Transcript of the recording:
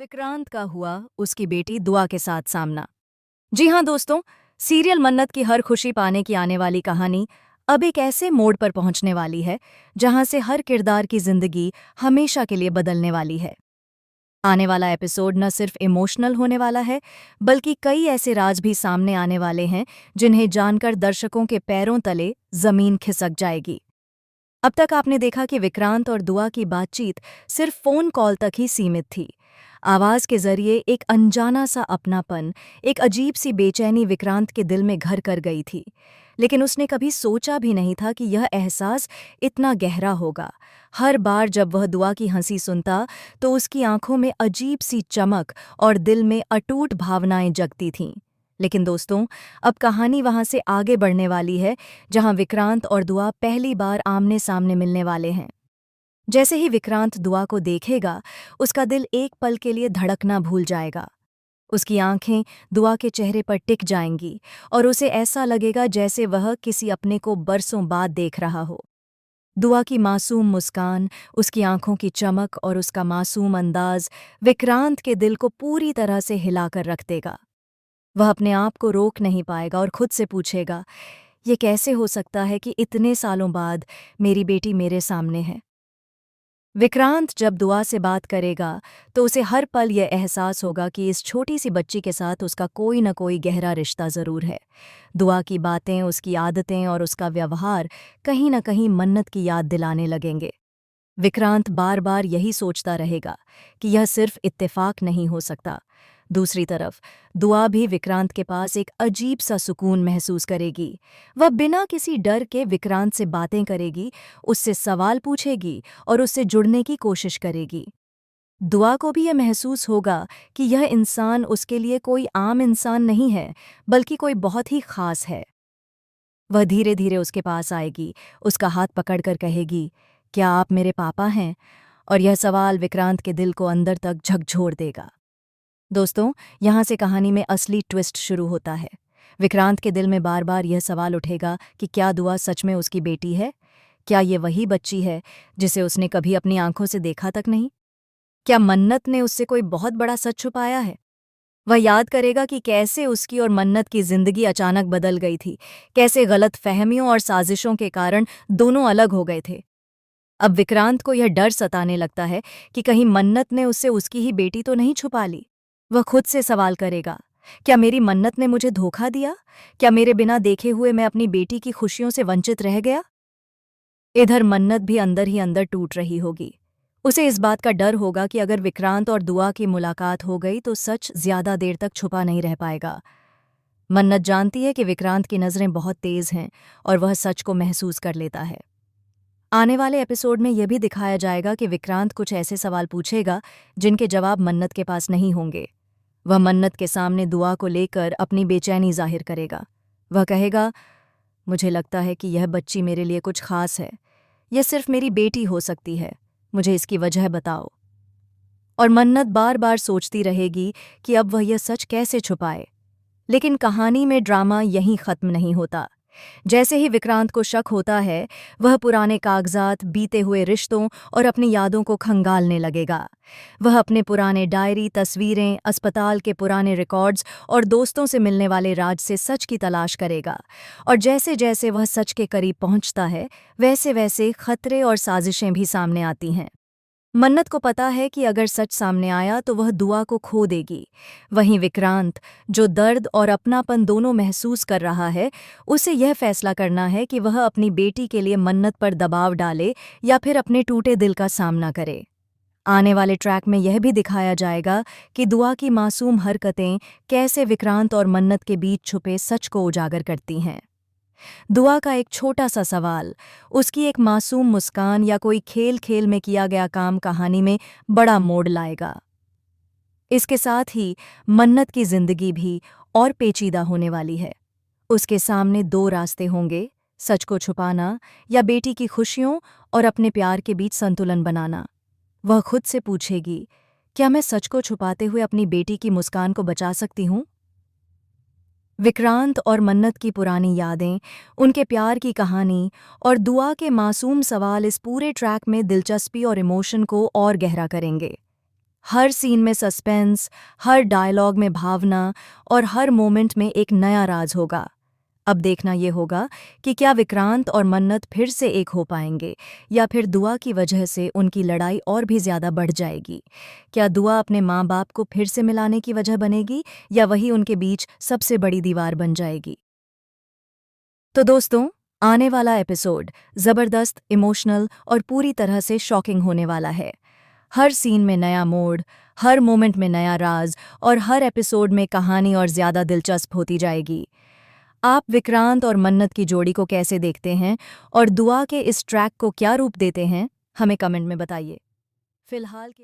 विक्रांत का हुआ उसकी बेटी दुआ के साथ सामना। जी हाँ दोस्तों, सीरियल मन्नत की हर खुशी पाने की आने वाली कहानी अब एक ऐसे मोड़ पर पहुंचने वाली है जहां से हर किरदार की जिंदगी हमेशा के लिए बदलने वाली है। आने वाला एपिसोड न सिर्फ इमोशनल होने वाला है, बल्कि कई ऐसे राज भी सामने आने वाले हैं जिन्हें जानकर दर्शकों के पैरों तले जमीन खिसक जाएगी। अब तक आपने देखा कि विक्रांत और दुआ की बातचीत सिर्फ फोन कॉल तक ही सीमित थी। आवाज के जरिए एक अनजाना सा अपनापन, एक अजीब सी बेचैनी विक्रांत के दिल में घर कर गई थी। लेकिन उसने कभी सोचा भी नहीं था कि यह एहसास इतना गहरा होगा। हर बार जब वह दुआ की हंसी सुनता तो उसकी आंखों में अजीब सी चमक और दिल में अटूट भावनाएं जगती थीं। लेकिन दोस्तों, अब कहानी वहां से आगे बढ़ने वाली है जहां विक्रांत और दुआ पहली बार आमने सामने मिलने वाले हैं। जैसे ही विक्रांत दुआ को देखेगा, उसका दिल एक पल के लिए धड़कना भूल जाएगा। उसकी आंखें दुआ के चेहरे पर टिक जाएंगी और उसे ऐसा लगेगा जैसे वह किसी अपने को बरसों बाद देख रहा हो। दुआ की मासूम मुस्कान, उसकी आंखों की चमक और उसका मासूम अंदाज विक्रांत के दिल को पूरी तरह से हिलाकर रख देगा। वह अपने आप को रोक नहीं पाएगा और खुद से पूछेगा, ये कैसे हो सकता है कि इतने सालों बाद मेरी बेटी मेरे सामने है। विक्रांत जब दुआ से बात करेगा तो उसे हर पल यह एहसास होगा कि इस छोटी सी बच्ची के साथ उसका कोई न कोई गहरा रिश्ता ज़रूर है। दुआ की बातें, उसकी आदतें और उसका व्यवहार कहीं न कहीं मन्नत की याद दिलाने लगेंगे। विक्रांत बार बार यही सोचता रहेगा कि यह सिर्फ इत्तेफाक नहीं हो सकता। दूसरी तरफ दुआ भी विक्रांत के पास एक अजीब सा सुकून महसूस करेगी। वह बिना किसी डर के विक्रांत से बातें करेगी, उससे सवाल पूछेगी और उससे जुड़ने की कोशिश करेगी। दुआ को भी यह महसूस होगा कि यह इंसान उसके लिए कोई आम इंसान नहीं है, बल्कि कोई बहुत ही खास है। वह धीरे धीरे उसके पास आएगी, उसका हाथ पकड़कर कहेगी, क्या आप मेरे पापा हैं? और यह सवाल विक्रांत के दिल को अंदर तक झकझोर देगा। दोस्तों, यहाँ से कहानी में असली ट्विस्ट शुरू होता है। विक्रांत के दिल में बार बार यह सवाल उठेगा कि क्या दुआ सच में उसकी बेटी है? क्या ये वही बच्ची है जिसे उसने कभी अपनी आंखों से देखा तक नहीं? क्या मन्नत ने उससे कोई बहुत बड़ा सच छुपाया है? वह याद करेगा कि कैसे उसकी और मन्नत की जिंदगी अचानक बदल गई थी, कैसे गलत फहमियों और साजिशों के कारण दोनों अलग हो गए थे। अब विक्रांत को यह डर सताने लगता है कि कहीं मन्नत ने उससे उसकी ही बेटी तो नहीं छुपा ली। वह खुद से सवाल करेगा, क्या मेरी मन्नत ने मुझे धोखा दिया? क्या मेरे बिना देखे हुए मैं अपनी बेटी की खुशियों से वंचित रह गया? इधर मन्नत भी अंदर ही अंदर टूट रही होगी। उसे इस बात का डर होगा कि अगर विक्रांत और दुआ की मुलाकात हो गई तो सच ज्यादा देर तक छुपा नहीं रह पाएगा। मन्नत जानती है कि विक्रांत की नज़रें बहुत तेज हैं और वह सच को महसूस कर लेता है। आने वाले एपिसोड में यह भी दिखाया जाएगा कि विक्रांत कुछ ऐसे सवाल पूछेगा जिनके जवाब मन्नत के पास नहीं होंगे। वह मन्नत के सामने दुआ को लेकर अपनी बेचैनी जाहिर करेगा। वह कहेगा, मुझे लगता है कि यह बच्ची मेरे लिए कुछ खास है। यह सिर्फ मेरी बेटी हो सकती है। मुझे इसकी वजह बताओ। और मन्नत बार बार सोचती रहेगी कि अब वह यह सच कैसे छुपाए। लेकिन कहानी में ड्रामा यहीं खत्म नहीं होता। जैसे ही विक्रांत को शक होता है, वह पुराने कागजात, बीते हुए रिश्तों और अपनी यादों को खंगालने लगेगा। वह अपने पुराने डायरी, तस्वीरें, अस्पताल के पुराने रिकॉर्ड्स और दोस्तों से मिलने वाले राज से सच की तलाश करेगा। और जैसे जैसे वह सच के करीब पहुंचता है, वैसे वैसे खतरे और साजिशें भी सामने आती हैं। मन्नत को पता है कि अगर सच सामने आया तो वह दुआ को खो देगी। वहीं विक्रांत, जो दर्द और अपनापन दोनों महसूस कर रहा है, उसे यह फैसला करना है कि वह अपनी बेटी के लिए मन्नत पर दबाव डाले या फिर अपने टूटे दिल का सामना करे। आने वाले ट्रैक में यह भी दिखाया जाएगा कि दुआ की मासूम हरकतें कैसे विक्रांत और मन्नत के बीच छुपे सच को उजागर करती हैं। दुआ का एक छोटा सा सवाल, उसकी एक मासूम मुस्कान या कोई खेल खेल में किया गया काम कहानी में बड़ा मोड़ लाएगा। इसके साथ ही मन्नत की जिंदगी भी और पेचीदा होने वाली है। उसके सामने दो रास्ते होंगे, सच को छुपाना या बेटी की खुशियों और अपने प्यार के बीच संतुलन बनाना। वह खुद से पूछेगी, क्या मैं सच को छुपाते हुए अपनी बेटी की मुस्कान को बचा सकती हूँ? विक्रांत और मन्नत की पुरानी यादें, उनके प्यार की कहानी और दुआ के मासूम सवाल इस पूरे ट्रैक में दिलचस्पी और इमोशन को और गहरा करेंगे। हर सीन में सस्पेंस, हर डायलॉग में भावना और हर मोमेंट में एक नया राज होगा। अब देखना ये होगा कि क्या विक्रांत और मन्नत फिर से एक हो पाएंगे या फिर दुआ की वजह से उनकी लड़ाई और भी ज्यादा बढ़ जाएगी। क्या दुआ अपने माँ बाप को फिर से मिलाने की वजह बनेगी या वही उनके बीच सबसे बड़ी दीवार बन जाएगी। तो दोस्तों, आने वाला एपिसोड जबरदस्त, इमोशनल और पूरी तरह से शॉकिंग होने वाला है। हर सीन में नया मोड़, हर मोमेंट में नया राज और हर एपिसोड में कहानी और ज्यादा दिलचस्प होती जाएगी। आप विक्रांत और मन्नत की जोड़ी को कैसे देखते हैं और दुआ के इस ट्रैक को क्या रूप देते हैं, हमें कमेंट में बताइए। फिलहाल के